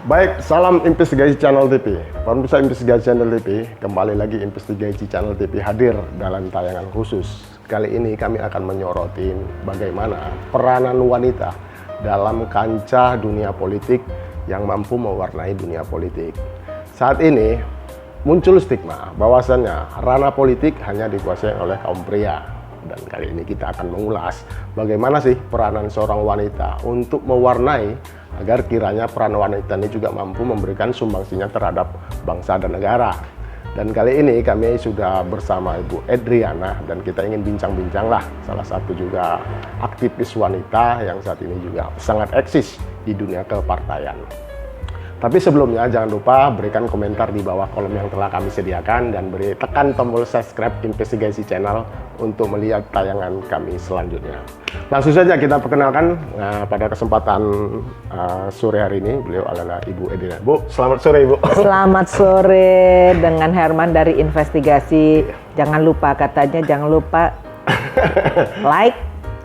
Baik, salam Investigasi Channel TV. Pemirsa Investigasi Channel TV, kembali lagi Investigasi Channel TV hadir dalam tayangan khusus. Kali ini kami akan menyorotin bagaimana peranan wanita dalam kancah dunia politik yang mampu mewarnai dunia politik. Saat ini muncul stigma bahwasannya ranah politik hanya dikuasai oleh kaum pria. Dan kali ini kita akan mengulas bagaimana sih peranan seorang wanita untuk mewarnai agar kiranya peran wanita ini juga mampu memberikan sumbangsinya terhadap bangsa dan negara. Dan kali ini kami sudah bersama Ibu Edriana dan kita ingin bincang-bincang lah salah satu juga aktivis wanita yang saat ini juga sangat eksis di dunia kepartaian. Tapi sebelumnya jangan lupa berikan komentar di bawah kolom yang telah kami sediakan dan tekan tombol subscribe Investigasi Channel untuk melihat tayangan kami selanjutnya. Langsung saja kita perkenalkan pada kesempatan sore hari ini beliau adalah Ibu Edriana. Bu, selamat sore Ibu. Selamat sore dengan Herman dari Investigasi. Jangan lupa jangan lupa like,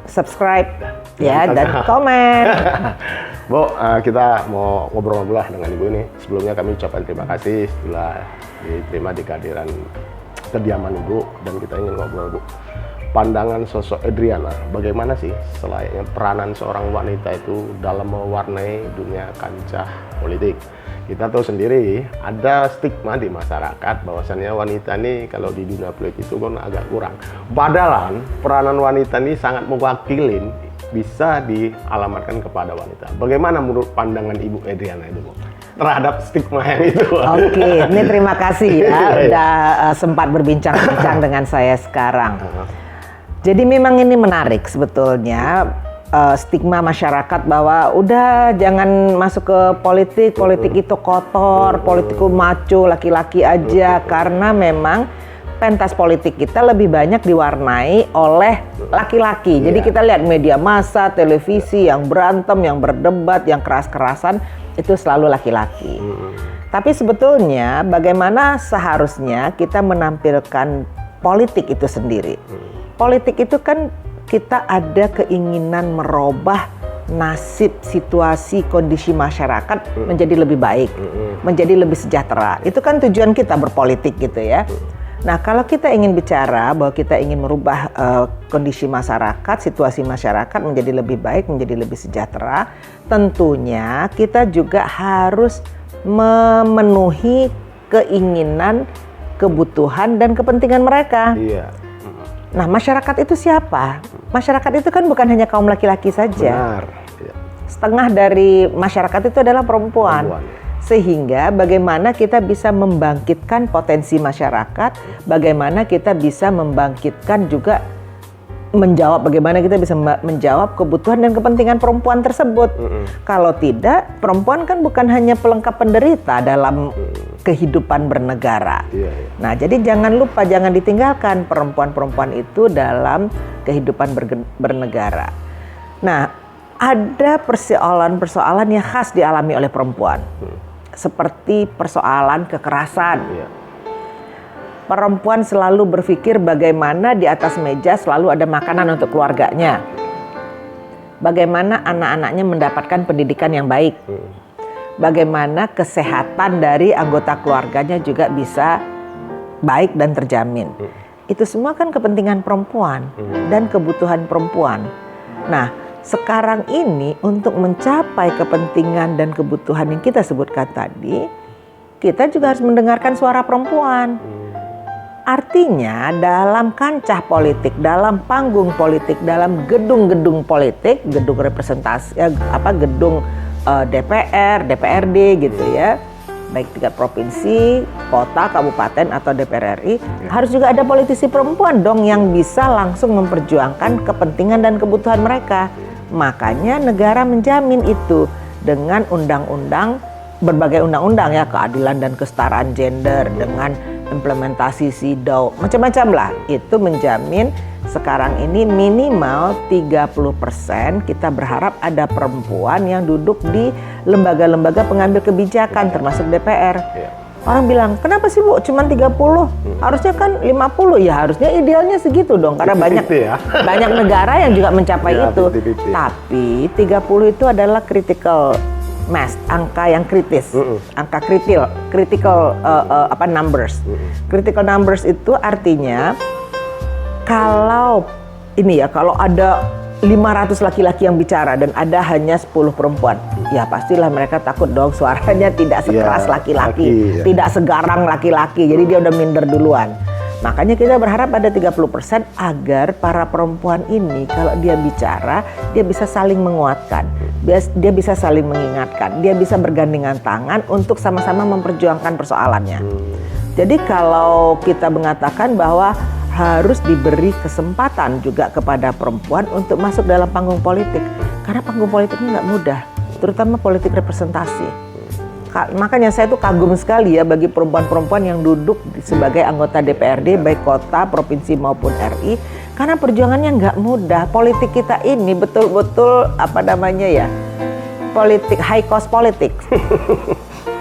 subscribe ya dan komen. Bu, kita mau ngobrol-ngobrol lah dengan Ibu ini. Sebelumnya kami ucapkan terima kasih setelah diterima di kehadiran kediaman Ibu dan kita ingin ngobrol Bu. Pandangan sosok Edriana, bagaimana sih selayaknya peranan seorang wanita itu dalam mewarnai dunia kancah politik? Kita tahu sendiri ada stigma di masyarakat bahwasannya wanita ini kalau di dunia politik itu kan agak kurang. Padahal peranan wanita ini sangat mewakili, bisa dialamatkan kepada wanita. Bagaimana menurut pandangan Ibu Edriana itu, Bu, terhadap stigma yang itu? Oke, ini terima kasih ya udah sempat berbincang-bincang dengan saya sekarang. Jadi memang ini menarik sebetulnya stigma masyarakat bahwa udah jangan masuk ke politik itu kotor, politik itu maco, laki-laki aja, karena memang pentas politik kita lebih banyak diwarnai oleh laki-laki. Jadi kita lihat media massa, televisi yang berantem, yang berdebat, yang keras-kerasan itu selalu laki-laki. Tapi sebetulnya bagaimana seharusnya kita menampilkan politik itu sendiri. Politik itu kan kita ada keinginan merubah nasib, situasi, kondisi masyarakat menjadi lebih baik, menjadi lebih sejahtera. Itu kan tujuan kita berpolitik gitu ya. Nah, kalau kita ingin bicara bahwa kita ingin merubah kondisi masyarakat, situasi masyarakat menjadi lebih baik, menjadi lebih sejahtera, tentunya kita juga harus memenuhi keinginan, kebutuhan, dan kepentingan mereka. Iya. Nah, masyarakat itu siapa? Masyarakat itu kan bukan hanya kaum laki-laki saja. Benar. Iya. Setengah dari masyarakat itu adalah perempuan. Sehingga bagaimana kita bisa membangkitkan potensi masyarakat, bagaimana kita bisa membangkitkan juga bagaimana kita bisa menjawab kebutuhan dan kepentingan perempuan tersebut. Kalau tidak, perempuan kan bukan hanya pelengkap penderita dalam kehidupan bernegara. Nah, jadi jangan lupa, jangan ditinggalkan perempuan-perempuan itu dalam kehidupan bernegara. Nah, ada persoalan-persoalan yang khas dialami oleh perempuan. Seperti persoalan kekerasan. Perempuan selalu berpikir bagaimana di atas meja selalu ada makanan untuk keluarganya. Bagaimana anak-anaknya mendapatkan pendidikan yang baik. Bagaimana kesehatan dari anggota keluarganya juga bisa baik dan terjamin. Itu semua kan kepentingan perempuan dan kebutuhan perempuan. Nah, sekarang ini untuk mencapai kepentingan dan kebutuhan yang kita sebutkan tadi, kita juga harus mendengarkan suara perempuan. Artinya dalam kancah politik, dalam panggung politik, dalam gedung-gedung politik, gedung representasi, gedung DPR, DPRD gitu ya, baik tingkat provinsi, kota, kabupaten atau DPR RI, harus juga ada politisi perempuan dong yang bisa langsung memperjuangkan kepentingan dan kebutuhan mereka. Makanya negara menjamin itu dengan undang-undang, berbagai undang-undang ya, keadilan dan kesetaraan gender, dengan implementasi SIDAU, macam-macam lah. Itu menjamin sekarang ini minimal 30% kita berharap ada perempuan yang duduk di lembaga-lembaga pengambil kebijakan termasuk DPR. Orang bilang, kenapa sih Bu cuma 30? Harusnya kan 50. Ya harusnya idealnya segitu dong, karena banyak negara yang juga mencapai itu. Tapi 30 itu adalah critical mass, angka yang kritis, angka critical numbers. Critical numbers itu artinya kalau ada 500 laki-laki yang bicara dan ada hanya 10 perempuan, ya pastilah mereka takut dong suaranya tidak sekeras laki-laki, tidak segarang laki-laki, jadi dia udah minder duluan. Makanya kita berharap ada 30% agar para perempuan ini kalau dia bicara, dia bisa saling menguatkan, dia bisa saling mengingatkan, dia bisa bergandengan tangan untuk sama-sama memperjuangkan persoalannya. Jadi kalau kita mengatakan bahwa harus diberi kesempatan juga kepada perempuan untuk masuk dalam panggung politik. Karena panggung politik ini nggak mudah, terutama politik representasi. Makanya saya tuh kagum sekali ya bagi perempuan-perempuan yang duduk sebagai anggota DPRD, baik kota, provinsi maupun RI. Karena perjuangannya nggak mudah. Politik kita ini betul-betul politik high cost politik.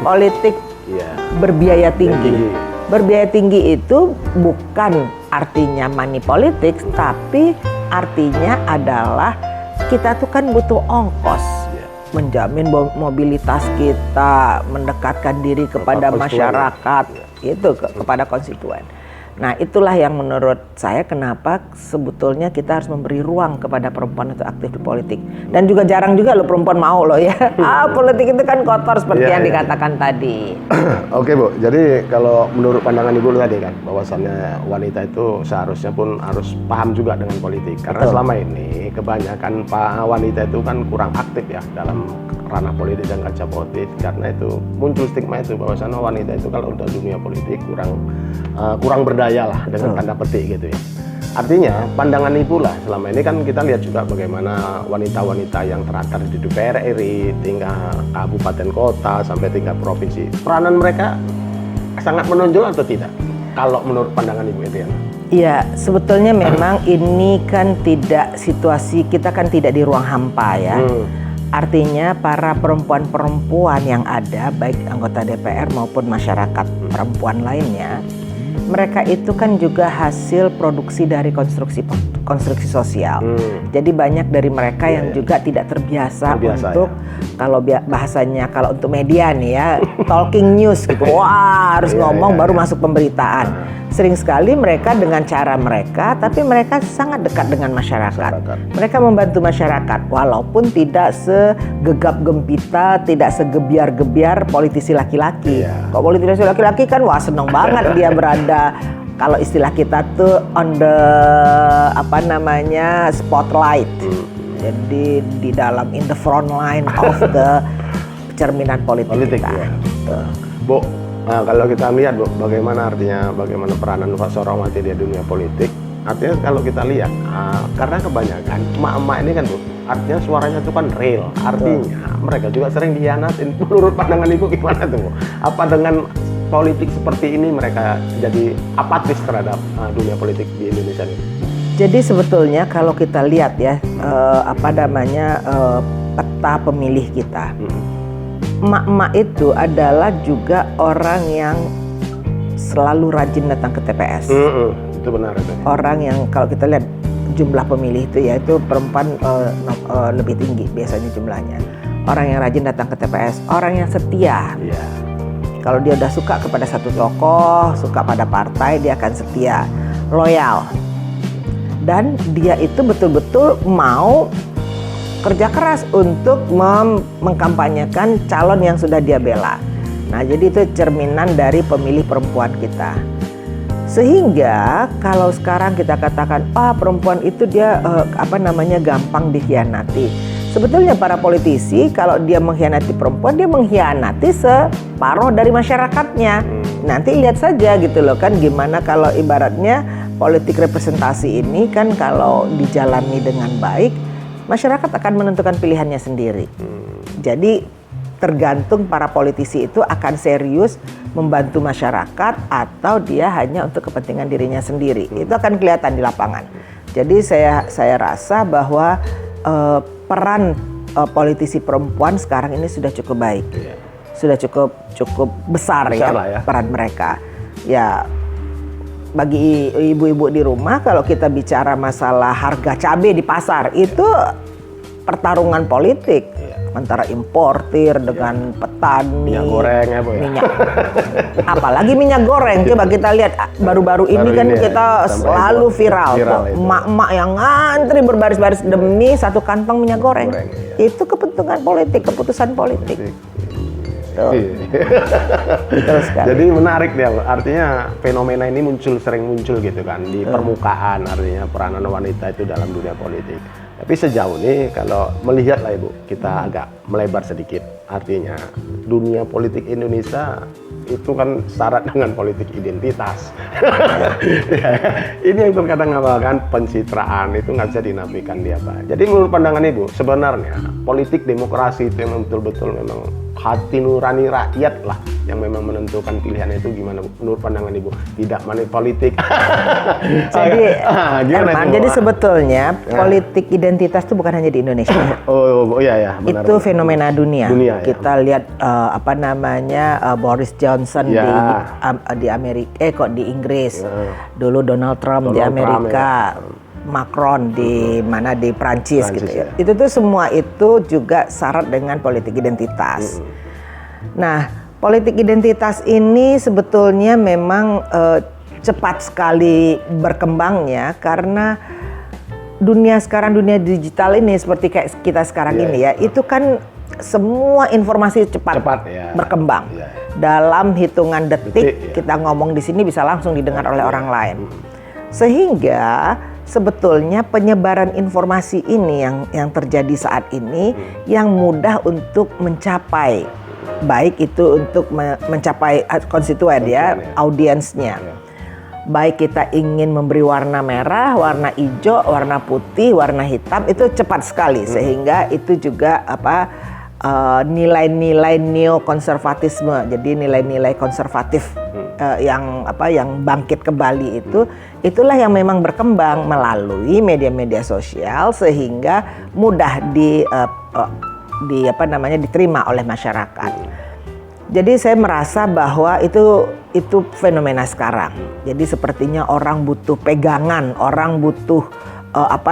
Politik berbiaya tinggi. Berbiaya tinggi itu bukan artinya money politics, tapi artinya adalah kita tuh kan butuh ongkos, menjamin mobilitas kita, mendekatkan diri kepada masyarakat, itu kepada konstituen. Nah, itulah yang menurut saya kenapa sebetulnya kita harus memberi ruang kepada perempuan untuk aktif di politik. Dan juga jarang juga loh perempuan mau loh ya. Politik itu kan kotor seperti yang dikatakan tadi. Oke Bu, jadi kalau menurut pandangan Ibu tadi kan, bahwasannya wanita itu seharusnya pun harus paham juga dengan politik. Karena selama ini kebanyakan wanita itu kan kurang aktif ya dalam ranah politik dan kancah politik. Karena itu muncul stigma itu bahwasannya wanita itu kalau untuk dunia politik kurang berdaya lah dengan tanda petik gitu ya. Artinya pandangan Ibu lah selama ini kan kita lihat juga bagaimana wanita-wanita yang terantar di DPR RI, tingkat kabupaten kota sampai tingkat provinsi. Peranan mereka sangat menonjol atau tidak? Kalau menurut pandangan Ibu itu ya? Iya, sebetulnya memang ini kan tidak situasi, kita kan tidak di ruang hampa ya. Artinya para perempuan-perempuan yang ada, baik anggota DPR maupun masyarakat perempuan lainnya, mereka itu kan juga hasil produksi dari konstruksi sosial. Jadi banyak dari mereka yang juga tidak terbiasa untuk kalau bahasanya kalau untuk media nih ya talking news gitu. Wah, harus ngomong baru masuk pemberitaan. Sering sekali mereka dengan cara mereka, tapi mereka sangat dekat dengan masyarakat. Mereka membantu masyarakat walaupun tidak segegap gempita, tidak segebiar-gebiar politisi laki-laki. Kalau politisi laki-laki kan wah seneng banget dia berada, kalau istilah kita tuh on the spotlight. Jadi di dalam in the front line of the cerminan politik kita. Bu, nah, kalau kita lihat Bu, bagaimana peranan seorang wanita di dunia politik. Artinya kalau kita lihat, karena kebanyakan emak-emak ini kan Bu, artinya suaranya itu kan real. Artinya mereka juga sering dihianatin. Menurut pandangan Ibu gimana tuh Bu? Apa dengan politik seperti ini mereka jadi apatis terhadap dunia politik di Indonesia ini? Jadi sebetulnya kalau kita lihat ya peta pemilih kita, emak-emak itu adalah juga orang yang selalu rajin datang ke TPS. Itu benar itu. Orang yang kalau kita lihat jumlah pemilih itu ya itu perempuan lebih tinggi biasanya jumlahnya. Orang yang rajin datang ke TPS, orang yang setia. Kalau dia udah suka kepada satu tokoh, suka pada partai, dia akan setia, loyal. Dan dia itu betul-betul mau kerja keras untuk mengkampanyekan calon yang sudah dia bela. Nah, jadi itu cerminan dari pemilih perempuan kita. Sehingga kalau sekarang kita katakan, perempuan itu dia gampang dikhianati. Sebetulnya para politisi kalau dia mengkhianati perempuan, dia mengkhianati separuh dari masyarakatnya. Nanti lihat saja gitu loh kan gimana kalau ibaratnya politik representasi ini kan kalau dijalani dengan baik, masyarakat akan menentukan pilihannya sendiri. Jadi tergantung para politisi itu akan serius membantu masyarakat atau dia hanya untuk kepentingan dirinya sendiri. Itu akan kelihatan di lapangan. Jadi saya rasa bahwa peran politisi perempuan sekarang ini sudah cukup baik, sudah cukup besar ya peran mereka. Ya bagi ibu-ibu di rumah kalau kita bicara masalah harga cabai di pasar itu pertarungan politik. antara importir dengan petani. Minyak goreng ya, Bu ya. Minyak. Apalagi minyak goreng. Coba kita lihat baru-baru ini kan ini ya, kita sampai selalu viral. viral itu. Emak-emak yang ngantri berbaris-baris demi satu kantong minyak goreng. Iya. Itu kepentingan politik, keputusan politik. Tuh. Betul sekali. Jadi menarik dia, artinya fenomena ini sering muncul gitu kan di permukaan, artinya peranan wanita itu dalam dunia politik. Tapi sejauh ini kalau melihat lah Ibu, kita agak melebar sedikit, artinya dunia politik Indonesia itu kan syarat dengan politik identitas. Ini yang terkadang kan pencitraan itu nggak bisa dinafikan dia Pak. Jadi menurut pandangan Ibu, sebenarnya politik demokrasi itu yang betul-betul memang hati nurani rakyat lah yang memang menentukan pilihan itu gimana menurut pandangan Ibu, tidak manipolitik. Jadi, gimana Herman, itu, jadi Pak? sebetulnya politik identitas itu bukan hanya di Indonesia. Oh iya ya, benar. Itu fenomena dunia. Dunia, ya. Kita lihat Boris Johnson Ya. di Amerika, di Inggris. Ya. Dulu Donald Trump di Donald Trump, Amerika. ya. Macron di mana di Prancis gitu ya. ya. Itu tuh semua itu juga syarat dengan politik identitas. Nah, politik identitas ini sebetulnya memang cepat sekali berkembangnya karena dunia sekarang, dunia digital ini seperti kayak kita sekarang ini ya, itu kan semua informasi cepat ya. berkembang. Ya. Dalam hitungan detik ya. kita ngomong di sini bisa langsung didengar oleh orang lain. Sehingga sebetulnya penyebaran informasi ini yang terjadi saat ini yang mudah untuk mencapai, baik itu untuk mencapai konstituen ya, audiensnya. Baik kita ingin memberi warna merah, warna hijau, warna putih, warna hitam, itu cepat sekali sehingga itu juga nilai-nilai neokonservatisme, jadi nilai-nilai konservatif yang bangkit kembali itulah yang memang berkembang melalui media-media sosial sehingga mudah diterima oleh masyarakat. Jadi saya merasa bahwa itu fenomena sekarang. Jadi sepertinya orang butuh pegangan, orang butuh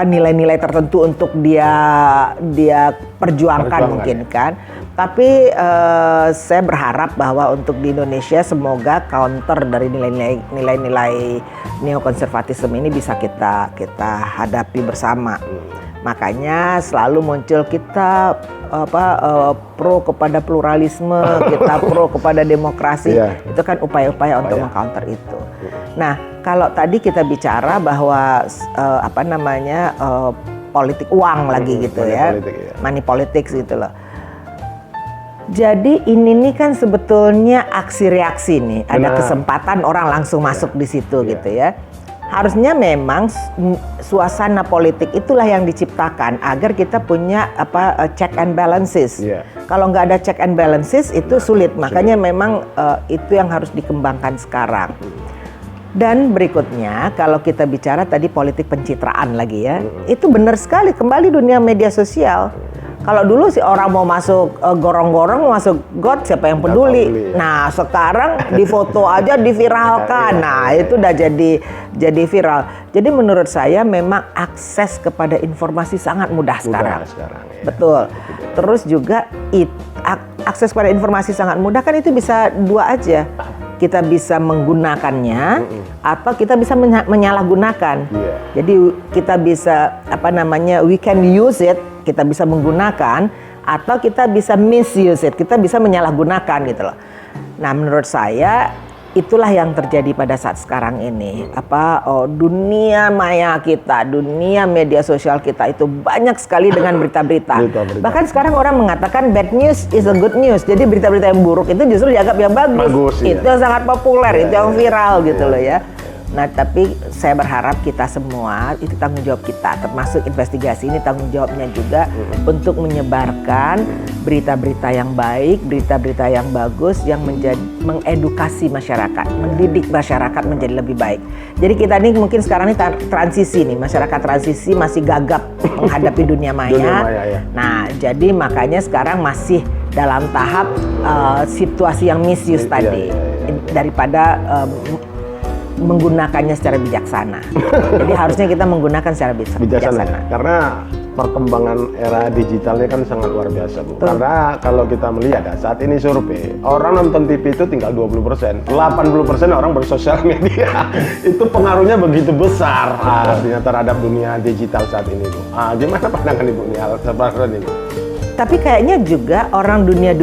nilai-nilai tertentu untuk dia perjuangkan mungkin kan. Tapi saya berharap bahwa untuk di Indonesia semoga counter dari nilai-nilai neokonservatisme ini bisa kita hadapi bersama. Makanya selalu muncul kita pro kepada pluralisme, kita pro kepada demokrasi. Itu kan upaya-upaya untuk mengcounter itu. Nah, kalau tadi kita bicara bahwa politik uang lagi gitu ya, money politics gitu loh. Jadi ini nih kan sebetulnya aksi reaksi nih, ada kesempatan orang langsung masuk di situ gitu ya. Harusnya memang suasana politik itulah yang diciptakan agar kita punya check and balances. Kalau nggak ada check and balances itu sulit. Makanya memang itu yang harus dikembangkan sekarang. Dan berikutnya kalau kita bicara tadi politik pencitraan lagi ya, itu benar sekali kembali dunia media sosial. Kalau dulu sih orang mau masuk gorong-gorong, mau masuk got, siapa yang peduli? Nah sekarang di foto aja diviralkan, nah itu udah jadi viral. Jadi menurut saya memang akses kepada informasi sangat mudah sekarang. Betul. Terus juga akses kepada informasi sangat mudah kan itu bisa dua aja. Kita bisa menggunakannya atau kita bisa menyalahgunakan. Jadi kita bisa we can use it, kita bisa menggunakan atau kita bisa misuse it, kita bisa menyalahgunakan gitu loh. Nah, menurut saya itulah yang terjadi pada saat sekarang ini. Dunia maya kita, dunia media sosial kita itu banyak sekali dengan berita-berita. Bahkan sekarang orang mengatakan bad news is a good news. Jadi berita-berita yang buruk itu justru dianggap yang bagus. Itu yang sangat populer, itu yang viral gitu loh ya. Nah, tapi saya berharap kita semua, itu tanggung jawab kita, termasuk investigasi ini tanggung jawabnya juga untuk menyebarkan berita-berita yang baik, berita-berita yang bagus, yang mengedukasi masyarakat, mendidik masyarakat menjadi lebih baik. Jadi kita ini mungkin sekarang ini transisi nih, masyarakat transisi masih gagap menghadapi dunia maya. Nah, jadi makanya sekarang masih dalam tahap situasi yang misuse tadi, daripada menggunakannya secara bijaksana. Jadi harusnya kita menggunakan secara bijaksana. Karena perkembangan era digitalnya kan sangat luar biasa, Bu. Karena kalau kita melihat ya, saat ini survei, orang nonton TV itu tinggal 20%. 80% orang bersosial media. Itu pengaruhnya begitu besar artinya terhadap dunia digital saat ini, Bu. Gimana pandangan Ibu nih hal seperti ini? Tapi kayaknya juga orang dunia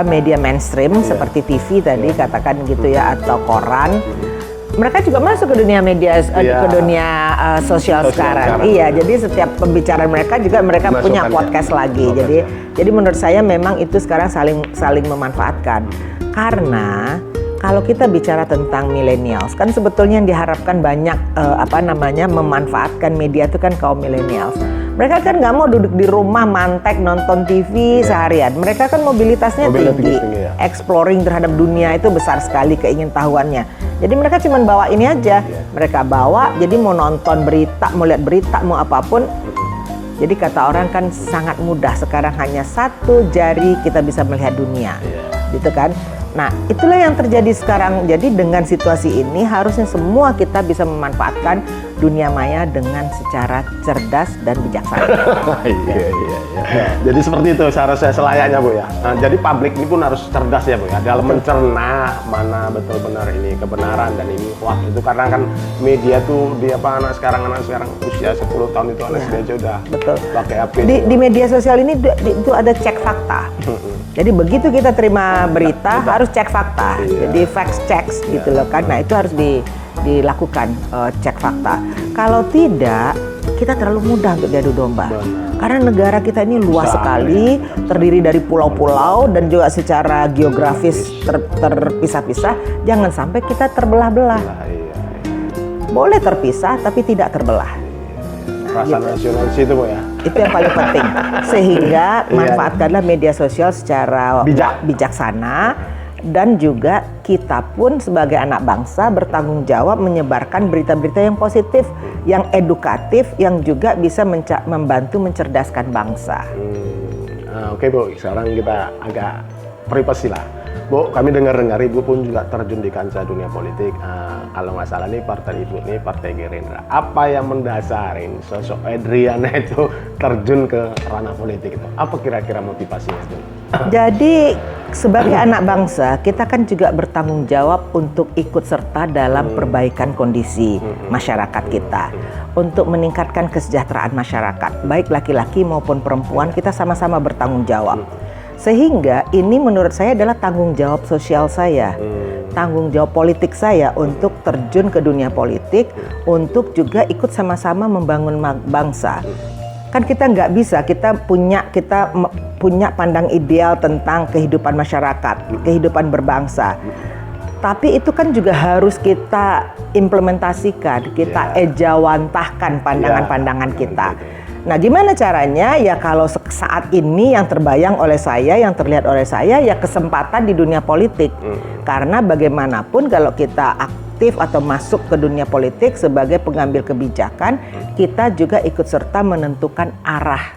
media mainstream seperti TV tadi katakan gitu ya, atau koran, mereka juga masuk ke dunia media, ke dunia sosial sekarang. Iya, jadi setiap pembicaraan mereka juga mereka punya podcast lagi. Jadi menurut saya memang itu sekarang saling memanfaatkan. Karena kalau kita bicara tentang millennials, kan sebetulnya yang diharapkan banyak memanfaatkan media itu kan kaum millennials. Mereka kan nggak mau duduk di rumah mantek nonton TV seharian. Mereka kan mobilitasnya tinggi, exploring terhadap dunia itu besar sekali keingintahuannya. Jadi mereka cuma bawa ini aja. Mereka bawa, jadi mau nonton berita, mau lihat berita, mau apapun. Jadi kata orang kan sangat mudah sekarang, hanya satu jari kita bisa melihat dunia, gitu kan? Nah, itulah yang terjadi sekarang. Jadi dengan situasi ini harusnya semua kita bisa memanfaatkan dunia maya dengan secara cerdas dan bijaksana. Iya. Jadi seperti itu seharusnya selayaknya, Bu ya. Nah, jadi publik ini pun harus cerdas ya, Bu ya, dalam mencerna mana betul benar ini kebenaran dan ini hoax itu, karena kan media tuh anak sekarang usia 10 tahun itu anak aja udah pakai HP. Di media sosial ini itu ada cek fakta. Jadi begitu kita terima berita harus cek fakta. Jadi fact checks gitu loh kan. Nah, itu harus dilakukan cek fakta. Kalau tidak, kita terlalu mudah untuk diadu domba. Karena negara kita ini luas sekali, terdiri dari pulau-pulau dan juga secara geografis terpisah-pisah. Jangan sampai kita terbelah-belah. Boleh terpisah tapi tidak terbelah. Rasa nasionalis itu, Bu ya. Itu yang paling penting. Sehingga manfaatkanlah media sosial secara bijaksana, dan juga kita pun sebagai anak bangsa bertanggung jawab menyebarkan berita-berita yang positif, yang edukatif, yang juga bisa membantu mencerdaskan bangsa. Oke, Bu, sekarang kita agak privasi lah. Bu, kami dengar-dengar Ibu pun juga terjun di kancah dunia politik. Kalau nggak salah nih partai Ibu nih Partai Gerindra. Apa yang mendasarin sosok Edriana itu terjun ke ranah politik itu? Apa kira-kira motivasinya itu? Jadi sebagai anak bangsa kita kan juga bertanggung jawab untuk ikut serta dalam perbaikan kondisi masyarakat kita. Untuk meningkatkan kesejahteraan masyarakat, baik laki-laki maupun perempuan, kita sama-sama bertanggung jawab. Sehingga ini menurut saya adalah tanggung jawab sosial saya, tanggung jawab politik saya untuk terjun ke dunia politik, untuk juga ikut sama-sama membangun bangsa. Kan kita nggak bisa, kita punya pandang ideal tentang kehidupan masyarakat, kehidupan berbangsa. Tapi itu kan juga harus kita implementasikan, kita ejawantahkan pandangan-pandangan kita. Nah, gimana caranya? Ya kalau saat ini yang terbayang oleh saya, yang terlihat oleh saya, ya kesempatan di dunia politik. Karena bagaimanapun kalau kita aktif atau masuk ke dunia politik sebagai pengambil kebijakan, kita juga ikut serta menentukan arah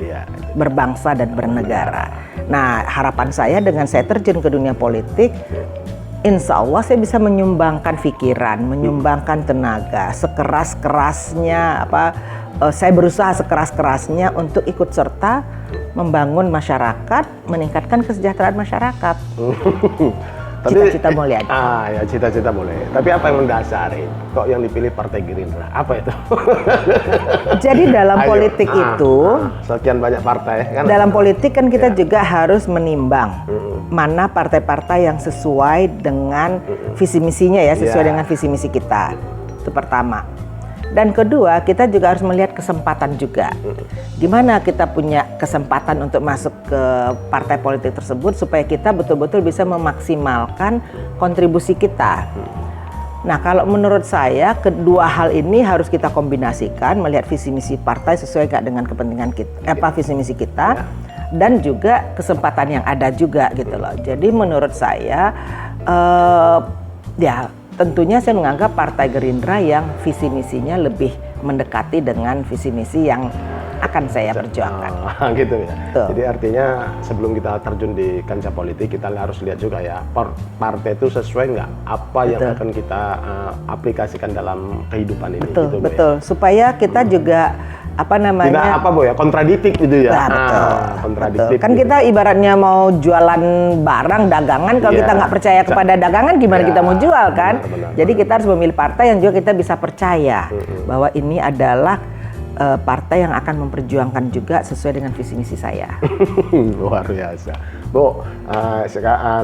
berbangsa dan bernegara. Nah, harapan saya dengan saya terjun ke dunia politik, insya Allah saya bisa menyumbangkan pikiran, menyumbangkan tenaga, sekeras-kerasnya saya berusaha sekeras-kerasnya untuk ikut serta membangun masyarakat, meningkatkan kesejahteraan masyarakat. Cita-cita mulia. Ya cita-cita boleh. Tapi apa yang mendasari kok yang dipilih Partai Gerindra? Apa itu? Jadi dalam politik itu, sekian banyak partai kan? Dalam politik kan kita juga harus menimbang mana partai-partai yang sesuai dengan visi misinya ya, sesuai dengan visi misi kita. Itu pertama. Dan kedua, kita juga harus melihat kesempatan juga. Gimana kita punya kesempatan untuk masuk ke partai politik tersebut supaya kita betul-betul bisa memaksimalkan kontribusi kita. Nah, kalau menurut saya kedua hal ini harus kita kombinasikan, melihat visi misi partai sesuai nggak dengan kepentingan kita, visi misi kita, dan juga kesempatan yang ada juga gitu loh. Jadi menurut saya tentunya saya menganggap Partai Gerindra yang visi misinya lebih mendekati dengan visi misi yang akan saya perjuangkan. Gitu ya. Tuh. Jadi artinya sebelum kita terjun di kancah politik, kita harus lihat juga ya partai itu sesuai nggak apa yang akan kita aplikasikan dalam kehidupan ini. Betul, gitu, betul. Ya? Supaya kita juga apa namanya? Tidak apa Bu ya, kontradiktif gitu ya. Nah, betul. Kontradiktif. Betul. Kan gitu. kita ibaratnya mau jualan barang dagangan, kalau Iya. kita nggak percaya kepada dagangan, gimana Iya, kita mau jual kan? benar, Jadi kita harus memilih partai yang juga kita bisa percaya bahwa ini adalah partai yang akan memperjuangkan juga sesuai dengan visi misi saya. Luar biasa. Bu,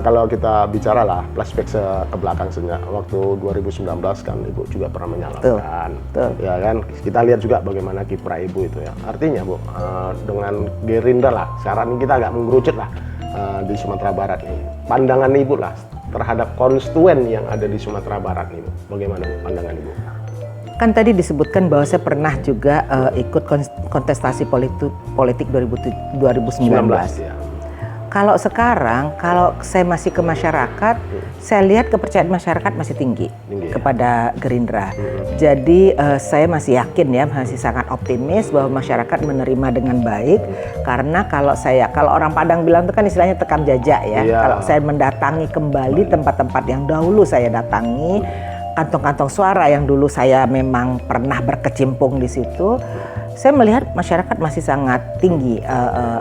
kalau kita bicara lah flashback ke belakang sejak waktu 2019 kan Ibu juga pernah menyalahkan. Betul. Ya kan, kita lihat juga bagaimana kiprah Ibu itu ya. Artinya Bu, dengan Gerindra lah, sekarang ini kita agak mengerucut lah di Sumatera Barat nih. Pandangan Ibu lah terhadap konstituen yang ada di Sumatera Barat nih Bu. Bagaimana Bu pandangan Ibu? Kan tadi disebutkan bahwa saya pernah juga ikut kontestasi politik 2019. Ya. Kalau sekarang, kalau saya masih ke masyarakat, saya lihat kepercayaan masyarakat masih tinggi ya? kepada Gerindra. Jadi saya masih yakin ya, masih sangat optimis bahwa masyarakat menerima dengan baik. Karena kalau orang Padang bilang itu kan istilahnya tekam jajak ya. Iya. Kalau saya mendatangi kembali tempat-tempat yang dahulu saya datangi, kantong-kantong suara yang dulu saya memang pernah berkecimpung di situ, saya melihat masyarakat masih sangat tinggi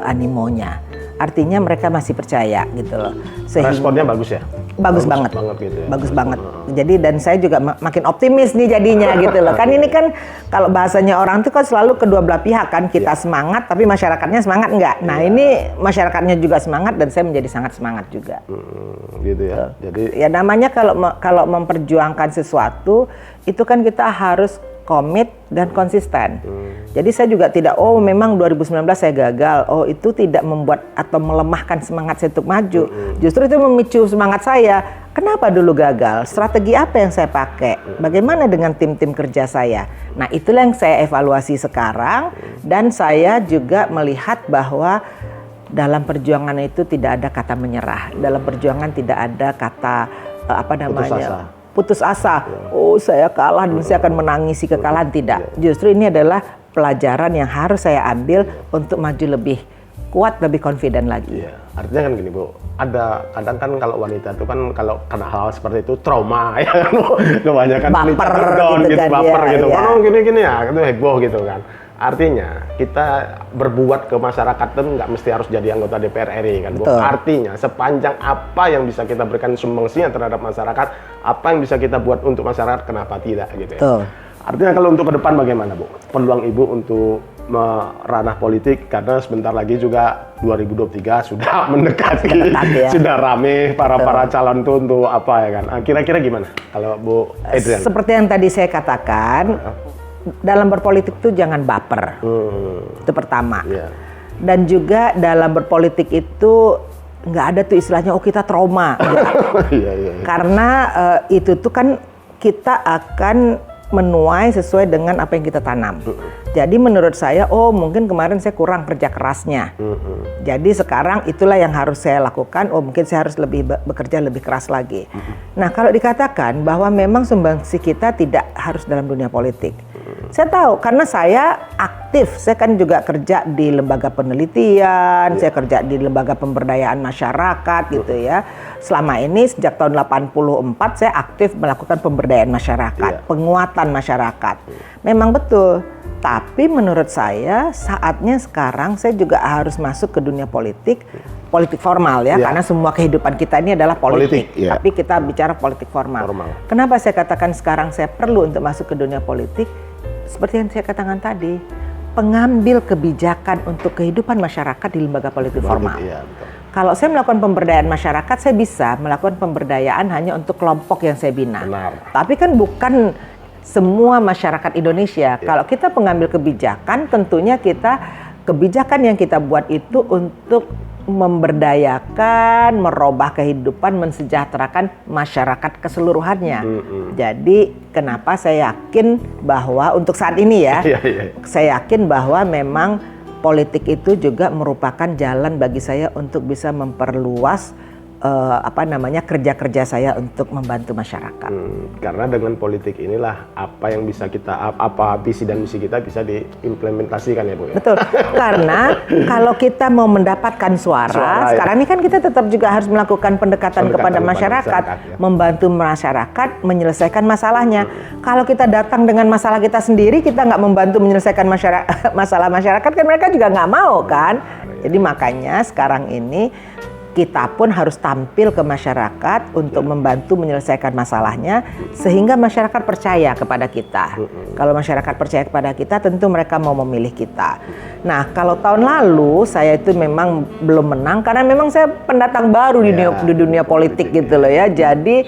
animonya. Artinya mereka masih percaya gitu loh. Responnya bagus ya? Bagus banget gitu ya? Bagus banget. Jadi dan saya juga makin optimis nih jadinya gitu loh. Kan ini kan kalau bahasanya orang itu kan selalu kedua belah pihak kan, kita semangat tapi masyarakatnya semangat enggak. Nah ini masyarakatnya juga semangat dan saya menjadi sangat semangat juga. Gitu ya. Jadi ya namanya kalau memperjuangkan sesuatu itu kan kita harus komit dan konsisten. Jadi saya juga tidak, memang 2019 saya gagal. Itu tidak membuat atau melemahkan semangat saya untuk maju. Justru itu memicu semangat saya. Kenapa dulu gagal? Strategi apa yang saya pakai? Bagaimana dengan tim-tim kerja saya? Nah itulah yang saya evaluasi sekarang. Dan saya juga melihat bahwa dalam perjuangan itu tidak ada kata menyerah. Dalam perjuangan tidak ada kata putus asa. Saya kalah dan saya akan menangisi kekalahan. Tidak. Justru ini adalah pelajaran yang harus saya ambil untuk maju lebih kuat, lebih confident lagi. Iya. Artinya kan gini Bu, kadang kan kalau wanita itu kan kalau kena hal seperti itu trauma ya kan, kebanyakan baper gitu, baper ya, gitu. Ya. Gini ya, itu heboh gitu kan. Artinya kita berbuat ke masyarakat itu nggak mesti harus jadi anggota DPR RI kan Bu. Betul. Artinya sepanjang apa yang bisa kita berikan sumbangsinya terhadap masyarakat, apa yang bisa kita buat untuk masyarakat, kenapa tidak gitu ya. Betul. Artinya kalau untuk ke depan bagaimana Bu? Peluang Ibu untuk ranah politik, karena sebentar lagi juga 2023 sudah mendekati, ya. Sudah rame para calon itu untuk apa ya kan? Kira-kira gimana kalau Bu Adrian? Seperti yang tadi saya katakan, dalam berpolitik itu jangan baper. Itu pertama. Yeah. Dan juga dalam berpolitik itu nggak ada tuh istilahnya kita trauma. Iya. Karena itu tuh kan kita akan menuai sesuai dengan apa yang kita tanam. Jadi menurut saya, mungkin kemarin saya kurang kerja kerasnya. Jadi sekarang itulah yang harus saya lakukan. Mungkin saya harus bekerja lebih keras lagi. Nah kalau dikatakan bahwa memang sumbangsi kita tidak harus dalam dunia politik. Saya tahu karena saya aktif. Saya kan juga kerja di lembaga penelitian, saya kerja di lembaga pemberdayaan masyarakat gitu ya. Selama ini sejak tahun 84 saya aktif melakukan pemberdayaan masyarakat, penguatan masyarakat. Memang betul. Tapi menurut saya saatnya sekarang saya juga harus masuk ke dunia politik formal ya, karena semua kehidupan kita ini adalah politik. Tapi kita bicara politik formal. Kenapa saya katakan sekarang saya perlu untuk masuk ke dunia politik? Seperti yang saya katakan tadi, pengambil kebijakan untuk kehidupan masyarakat di lembaga politik formal. Kalau saya melakukan pemberdayaan masyarakat, saya bisa melakukan pemberdayaan hanya untuk kelompok yang saya bina. Tapi kan bukan semua masyarakat Indonesia. Kalau kita pengambil kebijakan, tentunya kebijakan yang kita buat itu untuk memberdayakan, merubah kehidupan, mensejahterakan masyarakat keseluruhannya. Jadi kenapa saya yakin bahwa untuk saat ini ya, saya yakin bahwa memang politik itu juga merupakan jalan bagi saya untuk bisa memperluas kerja-kerja saya untuk membantu masyarakat. Karena dengan politik inilah apa yang bisa kita, apa visi dan misi kita bisa diimplementasikan ya Bu ya. Betul, karena kalau kita mau mendapatkan suara sekarang ini kan kita tetap juga harus melakukan pendekatan kepada masyarakat, ya. membantu masyarakat menyelesaikan masalahnya. Kalau kita datang dengan masalah kita sendiri, kita nggak membantu menyelesaikan masalah masyarakat, kan mereka juga nggak mau kan. Jadi makanya sekarang ini kita pun harus tampil ke masyarakat untuk membantu menyelesaikan masalahnya sehingga masyarakat percaya kepada kita. Kalau masyarakat percaya kepada kita, tentu mereka mau memilih kita. Nah, kalau tahun lalu saya itu memang belum menang karena memang saya pendatang baru di dunia politik gitu loh ya. Jadi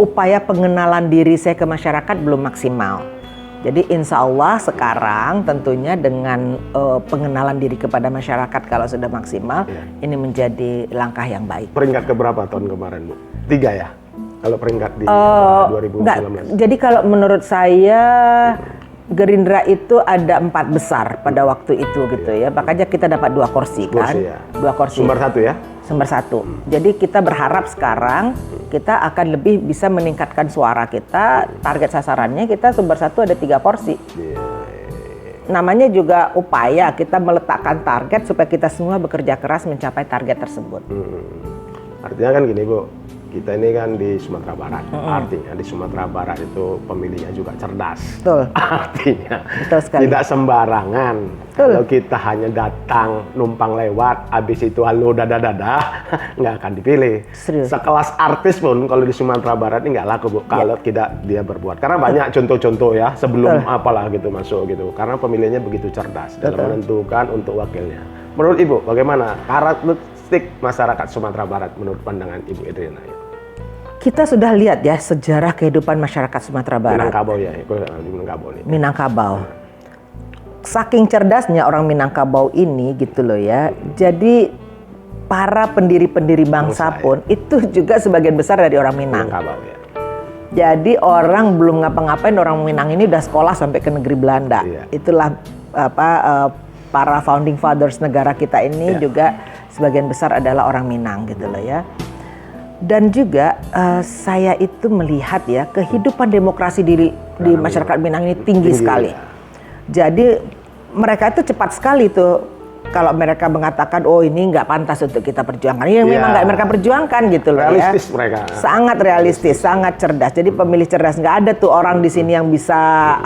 upaya pengenalan diri saya ke masyarakat belum maksimal. Jadi insya Allah sekarang tentunya dengan pengenalan diri kepada masyarakat kalau sudah maksimal, ini menjadi langkah yang baik. Peringkat keberapa tahun kemarin Bu? 3 ya? Kalau peringkat di 2019? Enggak. Jadi kalau menurut saya Gerindra itu ada 4 besar pada waktu itu gitu ya. Makanya kita dapat 2 kursi kan. 2 kursi. Sumber 1 ya? Sumber 1. Jadi kita berharap sekarang kita akan lebih bisa meningkatkan suara kita. Target sasarannya kita sumber 1 ada 3 kursi. Namanya juga upaya kita meletakkan target supaya kita semua bekerja keras mencapai target tersebut. Artinya kan gini Bu, kita ini kan di Sumatera Barat. Artinya di Sumatera Barat itu pemilihnya juga cerdas. Betul. Artinya betul sekali. Tidak sembarangan. Betul. Kalau kita hanya datang numpang lewat, habis itu halo dada-dada, nggak akan dipilih. Serius. Sekelas artis pun kalau di Sumatera Barat ini nggak laku Bu, kalau tidak dia berbuat. Karena banyak contoh-contoh ya sebelum apalah gitu masuk gitu. Karena pemilihnya begitu cerdas dalam menentukan untuk wakilnya. Menurut Ibu, bagaimana karakteristik masyarakat Sumatera Barat menurut pandangan Ibu Edrina? Kita sudah lihat ya sejarah kehidupan masyarakat Sumatera Barat. Minangkabau ya, di Minangkabau nih. Minangkabau. Saking cerdasnya orang Minangkabau ini gitu loh ya. Jadi para pendiri-pendiri bangsa pun itu juga sebagian besar dari orang Minang. Minangkabau ya. Jadi orang belum ngapa-ngapain, orang Minang ini udah sekolah sampai ke negeri Belanda. Itulah para founding fathers negara kita ini juga sebagian besar adalah orang Minang gitu loh ya. Dan juga saya itu melihat ya kehidupan demokrasi di masyarakat Minang ini tinggi sekali. Jadi mereka itu cepat sekali tuh kalau mereka mengatakan oh ini nggak pantas untuk kita perjuangkan. Ini memang nggak mereka perjuangkan gitu loh realistis ya. Mereka. Sangat realistis, sangat cerdas. Jadi pemilih cerdas, nggak ada tuh orang di sini yang bisa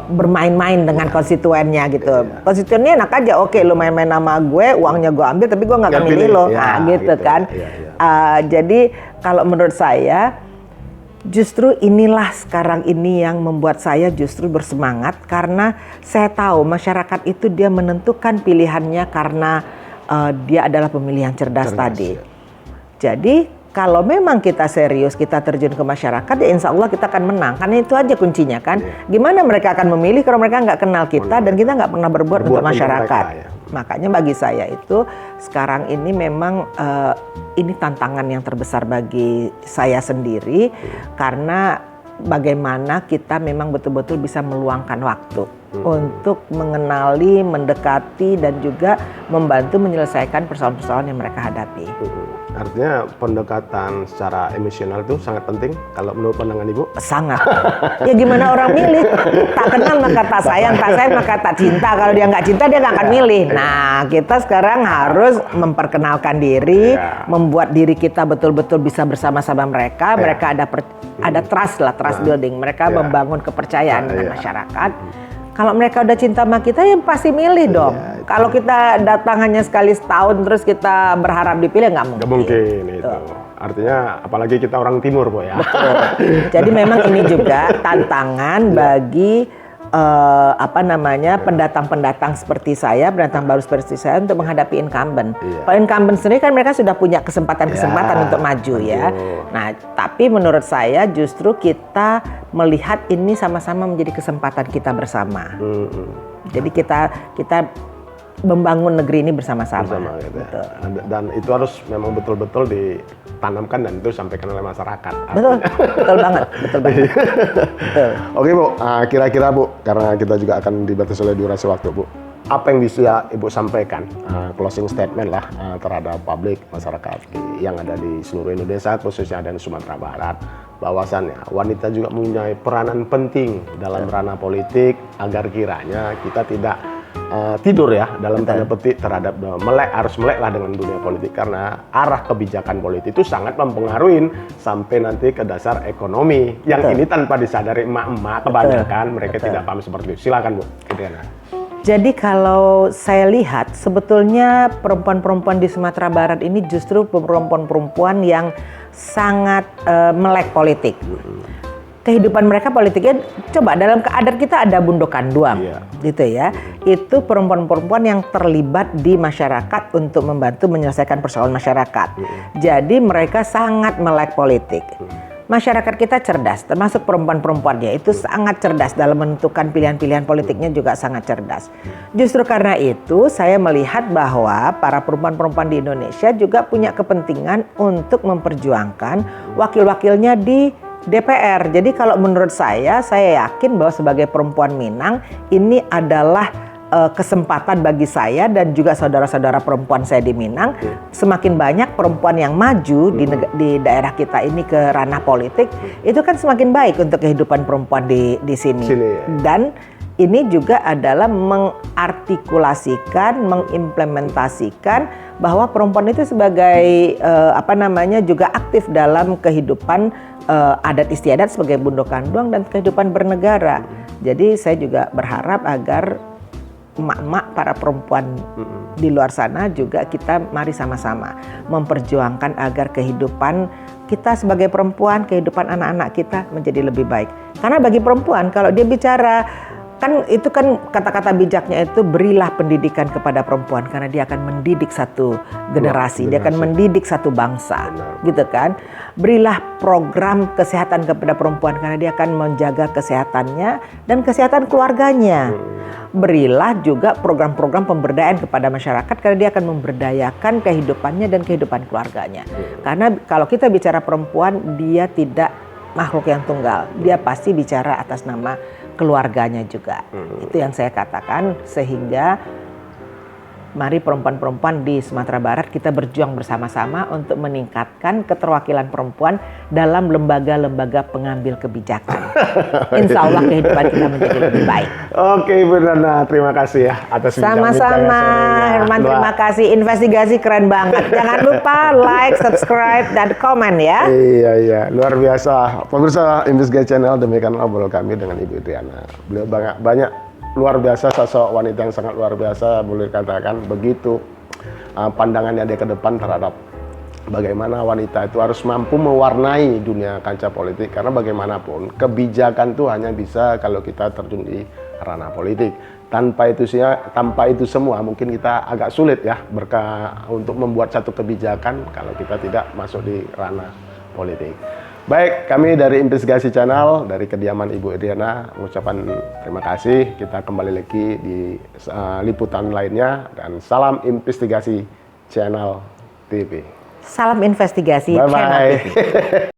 bermain-main dengan konstituennya gitu. Konstituennya enak aja, oke lu main-main nama gue, uangnya gue ambil, tapi gue nggak akan milih lo, gitu kan. Jadi kalau menurut saya, justru inilah sekarang ini yang membuat saya justru bersemangat karena saya tahu masyarakat itu dia menentukan pilihannya karena dia adalah pemilih yang cerdas tadi. Jadi kalau memang kita serius, kita terjun ke masyarakat, ya insya Allah kita akan menang. Karena itu aja kuncinya kan. Gimana mereka akan memilih kalau mereka nggak kenal kita dan kita nggak pernah berbuat untuk masyarakat. Makanya bagi saya itu sekarang ini memang ini tantangan yang terbesar bagi saya sendiri. Karena bagaimana kita memang betul-betul bisa meluangkan waktu untuk mengenali, mendekati, dan juga membantu menyelesaikan persoalan-persoalan yang mereka hadapi. Artinya pendekatan secara emosional itu sangat penting kalau menurut pandangan Ibu? Sangat. Ya gimana orang milih? Tak kenal maka tak sayang maka tak cinta. Kalau dia nggak cinta dia nggak akan milih. Nah kita sekarang harus memperkenalkan diri, membuat diri kita betul-betul bisa bersama-sama mereka. Mereka ada trust building. Mereka membangun kepercayaan dengan masyarakat. Kalau mereka udah cinta sama kita, ya pasti milih dong. Kalau kita datang hanya sekali setahun, terus kita berharap dipilih, nggak mungkin. Nggak mungkin itu. Artinya, apalagi kita orang timur, Bu ya. Betul. Jadi memang ini juga tantangan bagi pendatang-pendatang seperti saya, pendatang baru seperti saya untuk menghadapi incumbent. Kalau incumbent sendiri kan mereka sudah punya kesempatan untuk maju ya. Nah, tapi menurut saya justru kita melihat ini sama-sama menjadi kesempatan kita bersama. Jadi kita membangun negeri ini bersama-sama. Gitu ya. Dan itu harus memang betul-betul ditanamkan dan itu disampaikan oleh masyarakat. Betul banget. Betul. Oke Bu, kira-kira Bu, karena kita juga akan dibatasi oleh durasi waktu Bu. apa yang bisa Ibu sampaikan, closing statement lah terhadap publik masyarakat yang ada di seluruh Indonesia, khususnya dan Sumatera Barat, bahwasannya wanita juga mempunyai peranan penting dalam ranah politik agar kiranya kita tidak tidur ya dalam tanda petik terhadap harus melek lah dengan dunia politik, karena arah kebijakan politik itu sangat mempengaruhi sampai nanti ke dasar ekonomi yang ini tanpa disadari emak-emak kebanyakan mereka tidak paham seperti itu. Silakan Bu Idriana. Jadi kalau saya lihat sebetulnya perempuan-perempuan di Sumatera Barat ini justru perempuan-perempuan yang sangat melek politik. Kehidupan mereka politiknya, coba dalam adat kita ada Bundo Kanduang, gitu ya. Itu perempuan-perempuan yang terlibat di masyarakat untuk membantu menyelesaikan persoalan masyarakat. Jadi mereka sangat melek politik. Masyarakat kita cerdas, termasuk perempuan-perempuannya itu sangat cerdas dalam menentukan pilihan-pilihan politiknya, juga sangat cerdas. Justru karena itu saya melihat bahwa para perempuan-perempuan di Indonesia juga punya kepentingan untuk memperjuangkan wakil-wakilnya di DPR. Jadi kalau menurut saya yakin bahwa sebagai perempuan Minang ini adalah kesempatan bagi saya dan juga saudara-saudara perempuan saya di Minang. Semakin banyak perempuan yang maju di daerah kita ini ke ranah politik, itu kan semakin baik untuk kehidupan perempuan di sini. Dan ini juga adalah mengartikulasikan, mengimplementasikan bahwa perempuan itu sebagai juga aktif dalam kehidupan adat istiadat sebagai Bundo Kanduang dan kehidupan bernegara. Jadi saya juga berharap agar emak-emak para perempuan di luar sana juga kita mari sama-sama memperjuangkan agar kehidupan kita sebagai perempuan, kehidupan anak-anak kita menjadi lebih baik. Karena bagi perempuan kalau dia bicara itu kan kata-kata bijaknya itu, berilah pendidikan kepada perempuan karena dia akan mendidik satu generasi, dia akan mendidik satu bangsa, gitu kan. Berilah program kesehatan kepada perempuan karena dia akan menjaga kesehatannya dan kesehatan keluarganya. Berilah juga program-program pemberdayaan kepada masyarakat karena dia akan memberdayakan kehidupannya dan kehidupan keluarganya. Karena kalau kita bicara perempuan, dia tidak makhluk yang tunggal, dia pasti bicara atas nama keluarganya juga. Itu yang saya katakan, sehingga mari perempuan-perempuan di Sumatera Barat kita berjuang bersama-sama untuk meningkatkan keterwakilan perempuan dalam lembaga-lembaga pengambil kebijakan. Insya Allah kehidupan kita menjadi lebih baik. Oke Ibu Nana, terima kasih ya atas sama-sama Herman, terima kasih. Investigasi keren banget. Jangan lupa like, subscribe, dan komen ya. Iya, luar biasa. Pemirsa Investigasi Channel, demikian obrolan kami dengan Ibu Idriana. Beliau banyak luar biasa, sosok wanita yang sangat luar biasa, boleh katakan begitu. Pandangannya dia ke depan terhadap bagaimana wanita itu harus mampu mewarnai dunia kancah politik, karena bagaimanapun kebijakan itu hanya bisa kalau kita terjun di ranah politik. Tanpa itu semua mungkin kita agak sulit ya untuk membuat satu kebijakan kalau kita tidak masuk di ranah politik. Baik, kami dari Investigasi Channel, dari kediaman Ibu Idriana, mengucapkan terima kasih. Kita kembali lagi di liputan lainnya, dan salam Investigasi Channel TV. Salam Investigasi Channel TV.